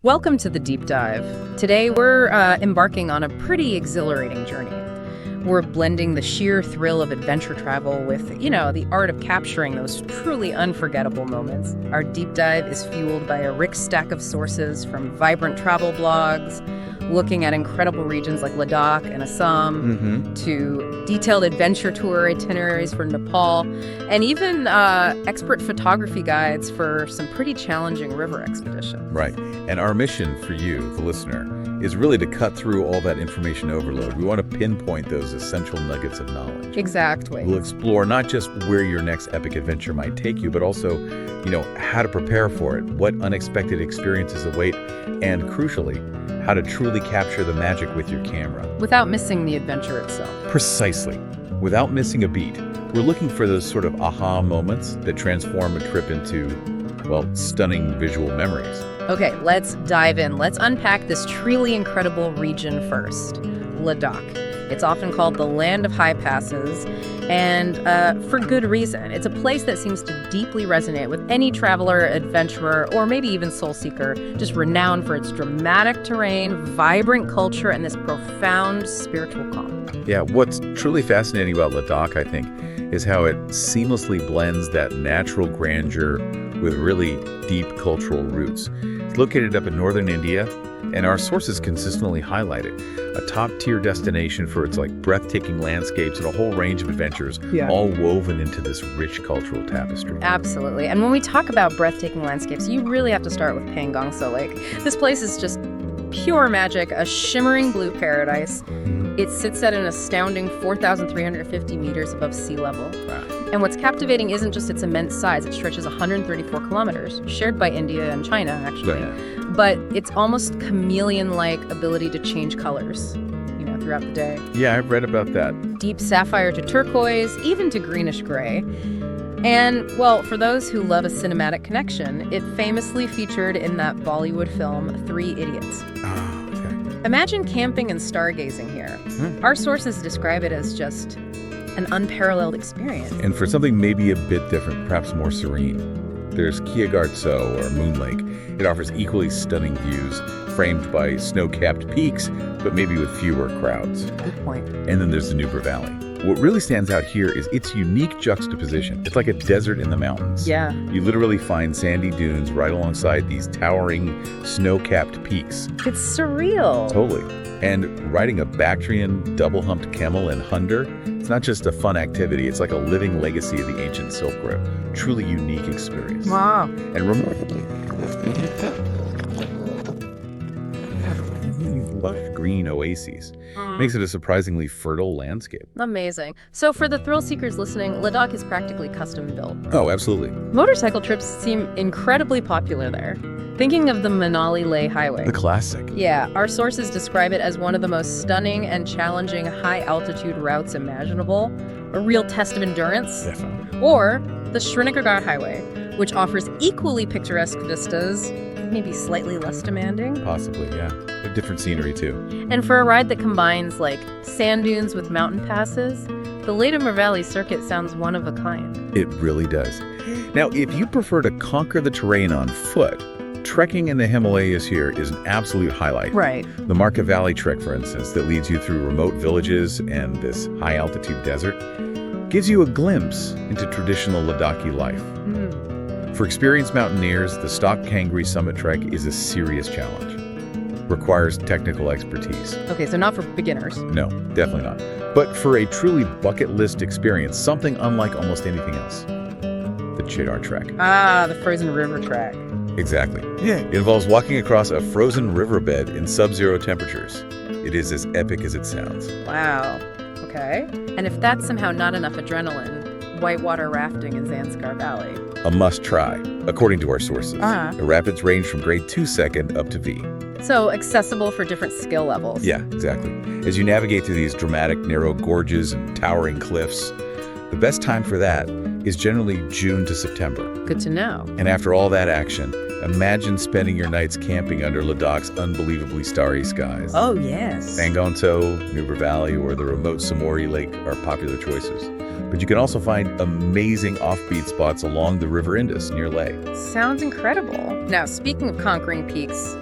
Welcome to the Deep Dive. Today we're embarking on a pretty exhilarating journey. We're blending the sheer thrill of adventure travel with, the art of capturing those truly unforgettable moments. Our deep dive is fueled by a rich stack of sources from vibrant travel blogs, looking at incredible regions like Ladakh and Assam, to detailed adventure tour itineraries for Nepal, and even expert photography guides for some pretty challenging river expeditions. Right. And our mission for you, the listener, is really to cut through all that information overload. We want to pinpoint those essential nuggets of knowledge. Exactly. We'll explore not just where your next epic adventure might take you, but also, how to prepare for it, what unexpected experiences await, and crucially, how to truly capture the magic with your camera. Without missing the adventure itself. Precisely. Without missing a beat. We're looking for those sort of aha moments that transform a trip into, stunning visual memories. Okay, let's dive in. Let's unpack this truly incredible region first. Ladakh. It's often called the land of high passes, and for good reason. It's a place that seems to deeply resonate with any traveler, adventurer, or maybe even soul seeker, just renowned for its dramatic terrain, vibrant culture, and this profound spiritual calm. Yeah, what's truly fascinating about Ladakh, I think, is how it seamlessly blends that natural grandeur with really deep cultural roots. It's located up in northern India, and our sources consistently highlight it. A top-tier destination for its breathtaking landscapes and a whole range of adventures, all woven into this rich cultural tapestry. Absolutely. And when we talk about breathtaking landscapes, you really have to start with Pangongso Lake. This place is just pure magic, a shimmering blue paradise. It sits at an astounding 4,350 meters above sea level. Wow. And what's captivating isn't just its immense size. It stretches 134 kilometers, shared by India and China, actually. Yeah. But it's almost chameleon-like ability to change colors, throughout the day. Yeah, I've read about that. Deep sapphire to turquoise, even to greenish gray. And, for those who love a cinematic connection, it famously featured in that Bollywood film, 3 Idiots. Oh, okay. Imagine camping and stargazing here. Our sources describe it as just an unparalleled experience. And for something maybe a bit different, perhaps more serene, there's Kiagartso, or Moon Lake. It offers equally stunning views, framed by snow-capped peaks, but maybe with fewer crowds. Good point. And then there's the Nubra Valley. What really stands out here is its unique juxtaposition. It's like a desert in the mountains. Yeah. You literally find sandy dunes right alongside these towering, snow-capped peaks. It's surreal. Totally. And riding a Bactrian double-humped camel in Hunter, it's not just a fun activity, it's like a living legacy of the ancient Silk Road. Truly unique experience. Wow. And remarkably, lush green oases makes it a surprisingly fertile landscape. Amazing. So for the thrill seekers listening, Ladakh is practically custom built. Oh, absolutely. Motorcycle trips seem incredibly popular there. Thinking of the Manali-Leh Highway. The classic. Yeah, our sources describe it as one of the most stunning and challenging high-altitude routes imaginable, a real test of endurance. Definitely. Or the Srinagar Highway, which offers equally picturesque vistas, maybe slightly less demanding. Possibly, yeah. A different scenery, too. And for a ride that combines, sand dunes with mountain passes, the Ladamar Valley Circuit sounds one of a kind. It really does. Now, if you prefer to conquer the terrain on foot, trekking in the Himalayas here is an absolute highlight. Right. The Marka Valley Trek, for instance, that leads you through remote villages and this high-altitude desert, gives you a glimpse into traditional Ladakhi life. For experienced mountaineers, the Stock Kangri Summit Trek is a serious challenge. Requires technical expertise. Okay, so not for beginners. No, definitely not. But for a truly bucket list experience, something unlike almost anything else. The Chedar Trek. Ah, the frozen river trek. Exactly. Yeah. It involves walking across a frozen riverbed in sub-zero temperatures. It is as epic as it sounds. Wow. Okay. And if that's somehow not enough adrenaline, whitewater rafting in Zanskar Valley. A must-try, according to our sources. Uh-huh. The rapids range from grade 2 second up to V. So accessible for different skill levels. Yeah, exactly. As you navigate through these dramatic, narrow gorges and towering cliffs, the best time for that is generally June to September. Good to know. And after all that action, imagine spending your nights camping under Ladakh's unbelievably starry skies. Oh, yes. Pangongso, Nubra Valley, or the remote Samori Lake are popular choices. But you can also find amazing offbeat spots along the River Indus near Leh. Sounds incredible. Now, speaking of conquering peaks,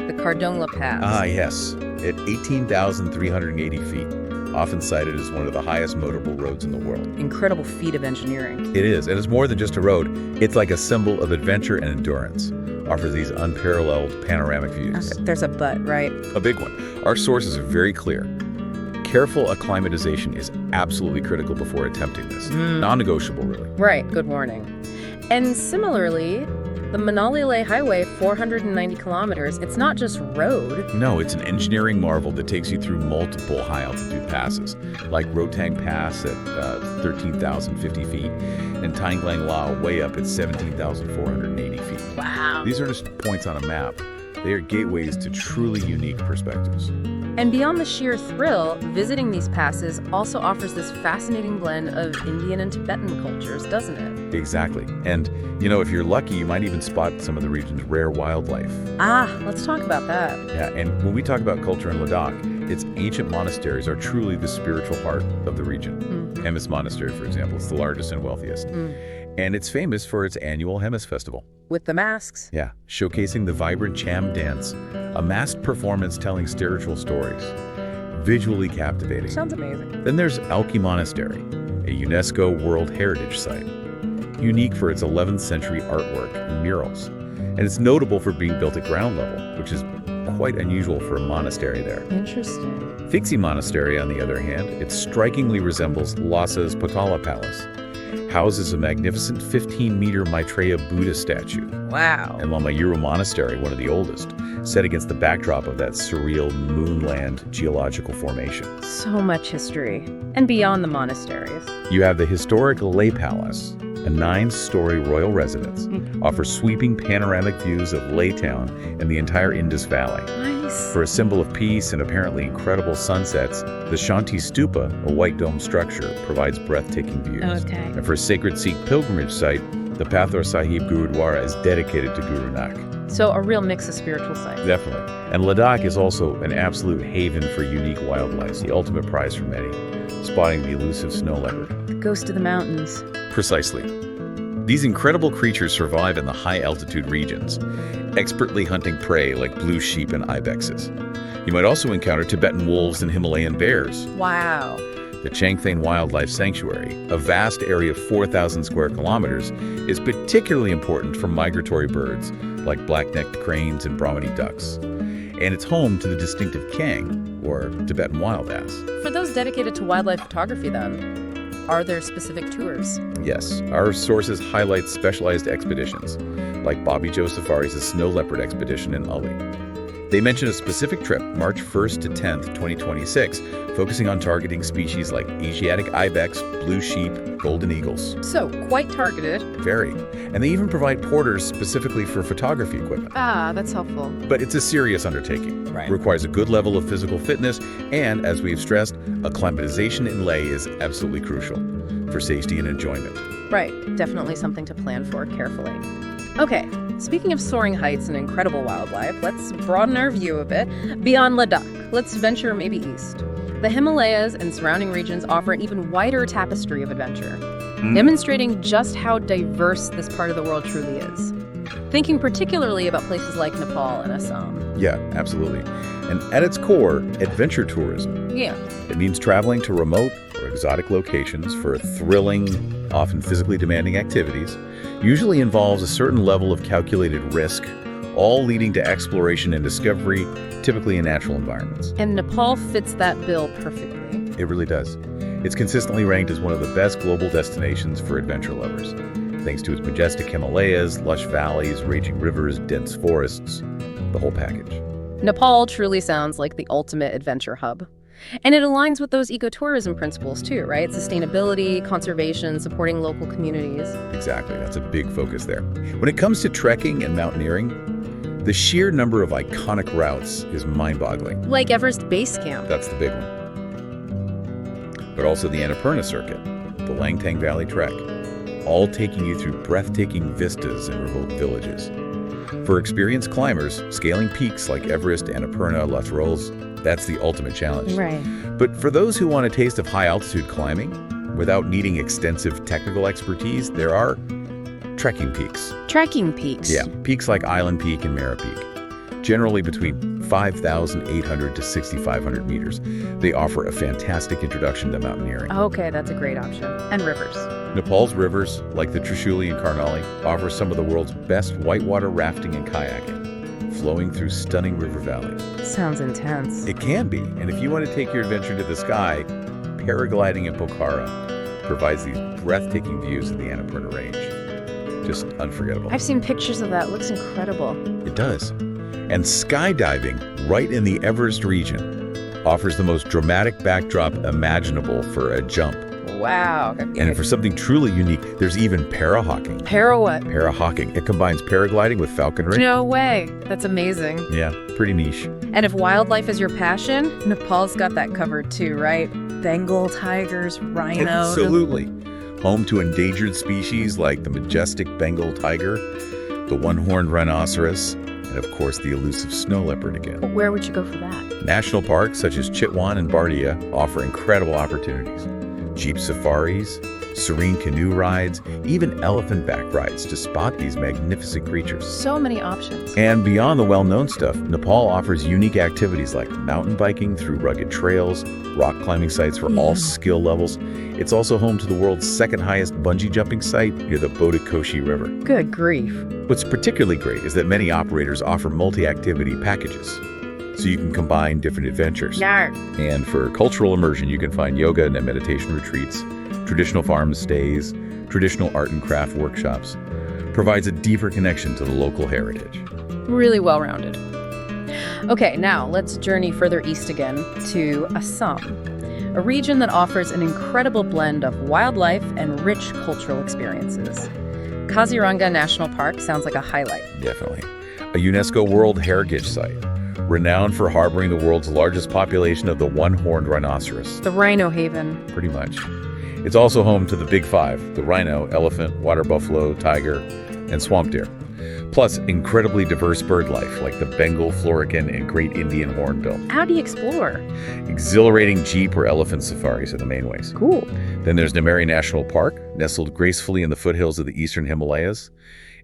The Cardongla Pass. Ah, yes. At 18,380 feet, often cited as one of the highest motorable roads in the world. Incredible feat of engineering. It is, and it's more than just a road. It's like a symbol of adventure and endurance. Offers these unparalleled panoramic views. Okay, there's a but, right? A big one. Our sources are very clear. Careful acclimatization is absolutely critical before attempting this. Non-negotiable, really. Right, good warning. And similarly, the Manali-Leh Highway, 490 kilometers, it's not just road. No, it's an engineering marvel that takes you through multiple high-altitude passes, like Rotang Pass at 13,050 feet and Tanglang La way up at 17,480 feet. Wow. These are just points on a map. They are gateways to truly unique perspectives. And beyond the sheer thrill, visiting these passes also offers this fascinating blend of Indian and Tibetan cultures, doesn't it? Exactly. And, if you're lucky, you might even spot some of the region's rare wildlife. Let's talk about that. Yeah, and when we talk about culture in Ladakh, its ancient monasteries are truly the spiritual heart of the region. Hemis Monastery, for example, is the largest and wealthiest. And it's famous for its annual Hemis Festival. With the masks. Yeah, showcasing the vibrant Cham dance, a masked performance telling spiritual stories. Visually captivating. Sounds amazing. Then there's Alki Monastery, a UNESCO World Heritage Site. Unique for its 11th century artwork and murals. And it's notable for being built at ground level, which is quite unusual for a monastery there. Interesting. Fixi Monastery, on the other hand, it strikingly resembles Lhasa's Potala Palace. Houses a magnificent 15-meter Maitreya Buddha statue. Wow. And Lamayuru Monastery, one of the oldest, set against the backdrop of that surreal moonland geological formation. So much history. And beyond the monasteries. You have the historic Leh Palace, a 9-story royal residence, offers sweeping panoramic views of Leh Town and the entire Indus Valley. Nice. For a symbol of peace and apparently incredible sunsets, the Shanti Stupa, a white dome structure, provides breathtaking views. Okay. And for a sacred Sikh pilgrimage site, the Pathor Sahib Gurudwara is dedicated to Guru Nanak. So a real mix of spiritual sites. Definitely. And Ladakh is also an absolute haven for unique wildlife, the ultimate prize for many, spotting the elusive snow leopard. The ghost of the mountains. Precisely. These incredible creatures survive in the high-altitude regions, expertly hunting prey like blue sheep and ibexes. You might also encounter Tibetan wolves and Himalayan bears. Wow. The Changthane Wildlife Sanctuary, a vast area of 4,000 square kilometers, is particularly important for migratory birds like black-necked cranes and Brahminy ducks. And it's home to the distinctive Kang, or Tibetan wild ass. For those dedicated to wildlife photography, then, are there specific tours? Yes, our sources highlight specialized expeditions, like Bobby Joe Safari's Snow Leopard Expedition in Uli. They mention a specific trip, March 1st to 10th, 2026, focusing on targeting species like Asiatic ibex, blue sheep, golden eagles. So, quite targeted. Very. And they even provide porters specifically for photography equipment. That's helpful. But it's a serious undertaking. Right. It requires a good level of physical fitness, and, as we've stressed, acclimatization in Leh is absolutely crucial for safety and enjoyment. Right. Definitely something to plan for carefully. Okay, speaking of soaring heights and incredible wildlife, let's broaden our view a bit. Beyond Ladakh, let's venture maybe east. The Himalayas and surrounding regions offer an even wider tapestry of adventure, demonstrating just how diverse this part of the world truly is. Thinking particularly about places like Nepal and Assam. Yeah, absolutely. And at its core, adventure tourism. Yeah. It means traveling to remote or exotic locations for thrilling, often physically demanding activities, usually involves a certain level of calculated risk, all leading to exploration and discovery, typically in natural environments. And Nepal fits that bill perfectly. It really does. It's consistently ranked as one of the best global destinations for adventure lovers, thanks to its majestic Himalayas, lush valleys, raging rivers, dense forests, the whole package. Nepal truly sounds like the ultimate adventure hub. And it aligns with those ecotourism principles too, right? Sustainability, conservation, supporting local communities. Exactly. That's a big focus there. When it comes to trekking and mountaineering, the sheer number of iconic routes is mind-boggling. Like Everest Base Camp. That's the big one. But also the Annapurna Circuit, the Langtang Valley Trek, all taking you through breathtaking vistas and remote villages. For experienced climbers, scaling peaks like Everest, Annapurna, La Trolls, that's the ultimate challenge. Right. But for those who want a taste of high-altitude climbing, without needing extensive technical expertise, there are trekking peaks. Trekking peaks. Yeah, peaks like Island Peak and Mara Peak. generally between 5,800 to 6,500 meters. They offer a fantastic introduction to mountaineering. Okay, that's a great option. And rivers. Nepal's rivers, like the Trishuli and Karnali, offer some of the world's best whitewater rafting and kayaking, flowing through stunning river valleys. Sounds intense. It can be, and if you want to take your adventure to the sky, paragliding in Pokhara provides these breathtaking views of the Annapurna Range. Just unforgettable. I've seen pictures of that. It looks incredible. It does. And skydiving right in the Everest region offers the most dramatic backdrop imaginable for a jump. Wow. And for something truly unique, there's even parahawking. Para what? Parahawking. It combines paragliding with falconry. No way. That's amazing. Yeah, pretty niche. And if wildlife is your passion, Nepal's got that covered too, right? Bengal tigers, rhinos. Absolutely. Home to endangered species like the majestic Bengal tiger, the one-horned rhinoceros, and of course the elusive snow leopard again. But where would you go for that? National parks such as Chitwan and Bardia offer incredible opportunities. Jeep safaris, serene canoe rides, even elephant-back rides to spot these magnificent creatures. So many options. And beyond the well-known stuff, Nepal offers unique activities like mountain biking through rugged trails, rock climbing sites for all skill levels. It's also home to the world's second highest bungee jumping site near the Bodhikoshi River. Good grief. What's particularly great is that many operators offer multi-activity packages, so you can combine different adventures. Yarr. And for cultural immersion, you can find yoga and meditation retreats, traditional farm stays, traditional art and craft workshops. Provides a deeper connection to the local heritage. Really well-rounded. Okay, now let's journey further east again to Assam, a region that offers an incredible blend of wildlife and rich cultural experiences. Kaziranga National Park sounds like a highlight. Definitely. A UNESCO World Heritage Site, renowned for harboring the world's largest population of the one-horned rhinoceros. The Rhino Haven. Pretty much. It's also home to the Big Five, the rhino, elephant, water buffalo, tiger, and swamp deer. Plus, incredibly diverse bird life like the Bengal florican and Great Indian hornbill. How do you explore? Exhilarating jeep or elephant safaris are the main ways. Cool. Then there's Nameri National Park, nestled gracefully in the foothills of the eastern Himalayas.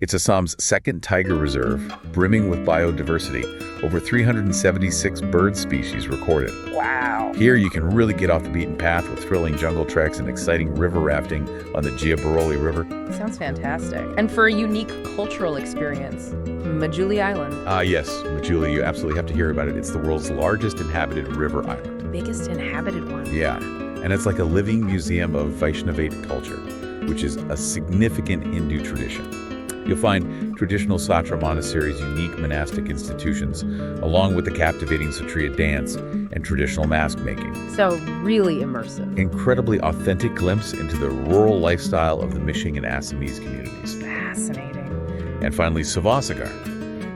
It's Assam's second tiger reserve, brimming with biodiversity. Over 376 bird species recorded. Wow. Here you can really get off the beaten path with thrilling jungle treks and exciting river rafting on the Jia Baroli River. Sounds fantastic. And for a unique cultural experience, Majuli Island. Yes, Majuli, you absolutely have to hear about it. It's the world's largest inhabited river island. Biggest inhabited one. Yeah, and it's like a living museum of Vaishnavite culture, which is a significant Hindu tradition. You'll find traditional Satra monasteries, unique monastic institutions, along with the captivating Satriya dance and traditional mask making. So really immersive. Incredibly authentic glimpse into the rural lifestyle of the Mishing and Assamese communities. Fascinating. And finally, Sivasagar,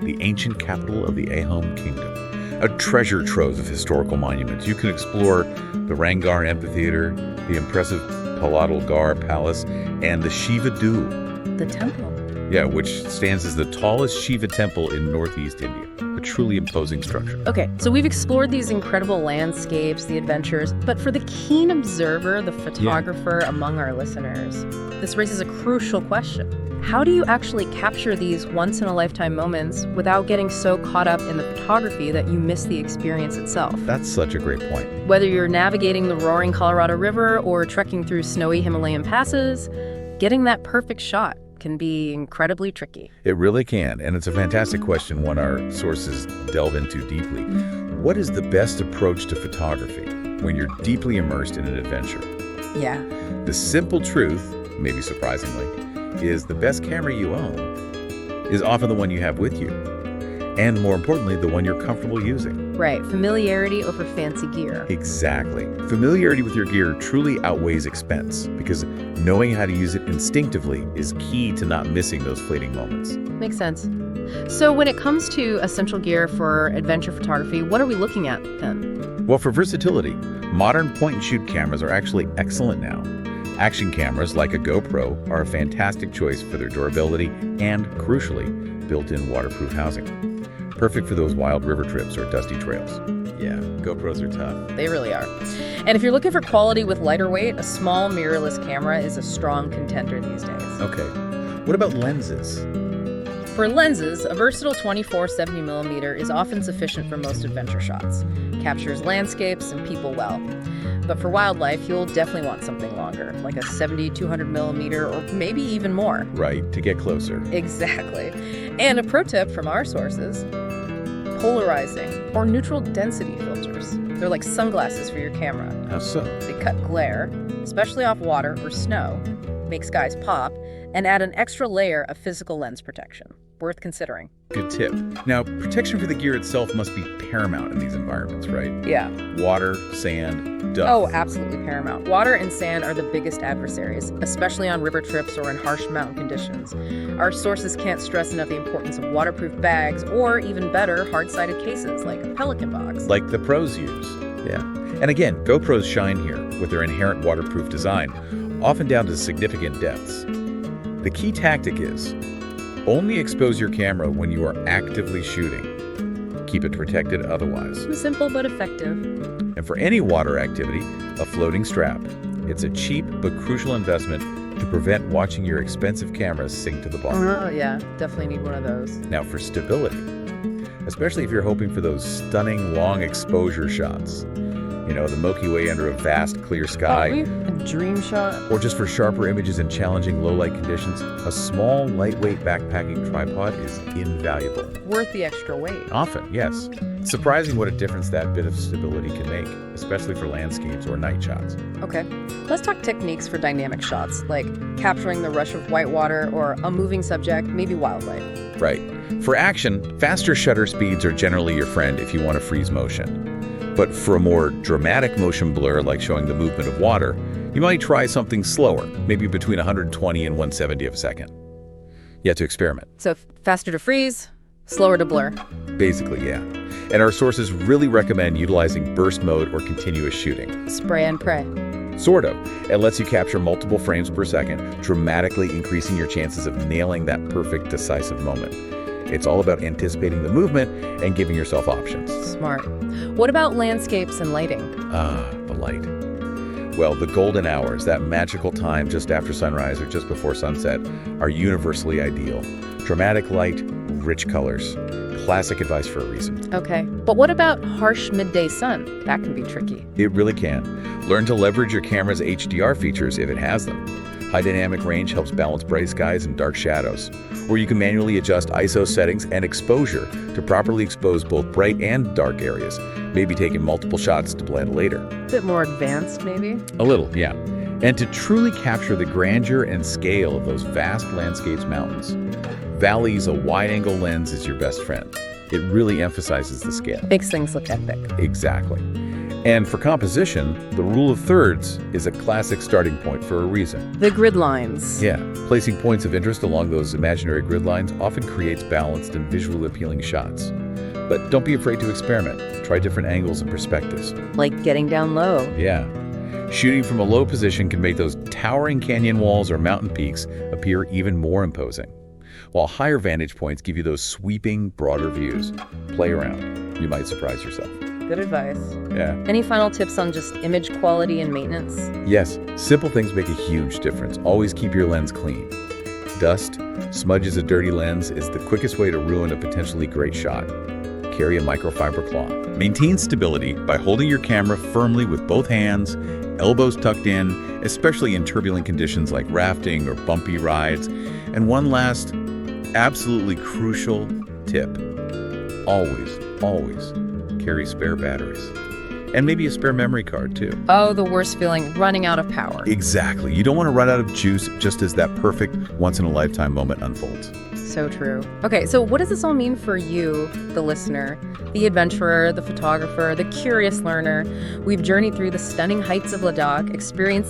the ancient capital of the Ahom Kingdom. A treasure trove of historical monuments. You can explore the Rangar Amphitheater, the impressive Palatal Gar Palace, and the Shiva Doo. The temple. Yeah, which stands as the tallest Shiva temple in northeast India. A truly imposing structure. Okay, so we've explored these incredible landscapes, the adventures, but for the keen observer, the photographer among our listeners, this raises a crucial question. How do you actually capture these once-in-a-lifetime moments without getting so caught up in the photography that you miss the experience itself? That's such a great point. Whether you're navigating the roaring Colorado River or trekking through snowy Himalayan passes, getting that perfect shot can be incredibly tricky. It really can, and it's a fantastic question, one our sources delve into deeply. What is the best approach to photography when you're deeply immersed in an adventure? Yeah. The simple truth, maybe surprisingly, is the best camera you own is often the one you have with you, and more importantly, the one you're comfortable using. Right, familiarity over fancy gear. Exactly. Familiarity with your gear truly outweighs expense, because knowing how to use it instinctively is key to not missing those fleeting moments. Makes sense. So when it comes to essential gear for adventure photography, what are we looking at then? Well, for versatility, modern point-and-shoot cameras are actually excellent now. Action cameras like a GoPro are a fantastic choice for their durability and, crucially, built-in waterproof housing. Perfect for those wild river trips or dusty trails. Yeah, GoPros are tough. They really are. And if you're looking for quality with lighter weight, a small mirrorless camera is a strong contender these days. Okay. What about lenses? For lenses, a versatile 24-70mm is often sufficient for most adventure shots. Captures landscapes and people well. But for wildlife, you'll definitely want something longer, like a 70-200mm or maybe even more. Right, to get closer. Exactly. And a pro tip from our sources, polarizing or neutral density filters. They're like sunglasses for your camera. How so? They cut glare, especially off water or snow, make skies pop, and add an extra layer of physical lens protection. Worth considering. Good tip. Now, protection for the gear itself must be paramount in these environments, right? Yeah. Water, sand, dust. Oh, absolutely paramount. Water and sand are the biggest adversaries, especially on river trips or in harsh mountain conditions. Our sources can't stress enough the importance of waterproof bags or, even better, hard-sided cases like a Pelican box. Like the pros use. Yeah. And again, GoPros shine here with their inherent waterproof design, often down to significant depths. The key tactic is only expose your camera when you are actively shooting. Keep it protected otherwise. Simple but effective. And for any water activity, a floating strap. It's a cheap but crucial investment to prevent watching your expensive cameras sink to the bottom. Oh, yeah. Definitely need one of those. Now for stability, especially if you're hoping for those stunning long exposure shots. You know, the Milky Way under a vast clear sky. A dream shot. Or just for sharper images in challenging low-light conditions, a small, lightweight backpacking tripod is invaluable. Worth the extra weight. Often, yes. It's surprising what a difference that bit of stability can make, especially for landscapes or night shots. Okay, let's talk techniques for dynamic shots, like capturing the rush of whitewater or a moving subject, maybe wildlife. Right. For action, faster shutter speeds are generally your friend if you want to freeze motion. But for a more dramatic motion blur, like showing the movement of water, you might try something slower, maybe between 120 and 170 of a second. You have to experiment. So faster to freeze, slower to blur. Basically, yeah. And our sources really recommend utilizing burst mode or continuous shooting. Spray and pray. Sort of. It lets you capture multiple frames per second, dramatically increasing your chances of nailing that perfect, decisive moment. It's all about anticipating the movement and giving yourself options. Smart. What about landscapes and lighting? The light. Well, the golden hours, that magical time just after sunrise or just before sunset, are universally ideal. Dramatic light, rich colors. Classic advice for a reason. Okay, but what about harsh midday sun? That can be tricky. It really can. Learn to leverage your camera's HDR features if it has them. High dynamic range helps balance bright skies and dark shadows. Or you can manually adjust ISO settings and exposure to properly expose both bright and dark areas, maybe taking multiple shots to blend later. A bit more advanced, maybe? A little, yeah. And to truly capture the grandeur and scale of those vast landscapes mountains, valleys, a wide-angle lens is your best friend. It really emphasizes the scale. Makes things look epic. Exactly. And for composition, the rule of thirds is a classic starting point for a reason. The grid lines. Yeah, placing points of interest along those imaginary grid lines often creates balanced and visually appealing shots. But don't be afraid to experiment. Try different angles and perspectives. Like getting down low. Yeah. Shooting from a low position can make those towering canyon walls or mountain peaks appear even more imposing, while higher vantage points give you those sweeping, broader views. Play around. You might surprise yourself. Good advice. Yeah. Any final tips on just image quality and maintenance? Yes, simple things make a huge difference. Always keep your lens clean. Dust, smudges a dirty lens is the quickest way to ruin a potentially great shot. Carry a microfiber cloth. Maintain stability by holding your camera firmly with both hands, elbows tucked in, especially in turbulent conditions like rafting or bumpy rides. And one last, absolutely crucial tip. Always carry spare batteries. And maybe a spare memory card, too. Oh, the worst feeling, running out of power. Exactly. You don't want to run out of juice just as that perfect once-in-a-lifetime moment unfolds. So true. Okay, so what does this all mean for you, the listener, the adventurer, the photographer, the curious learner? We've journeyed through the stunning heights of Ladakh, experienced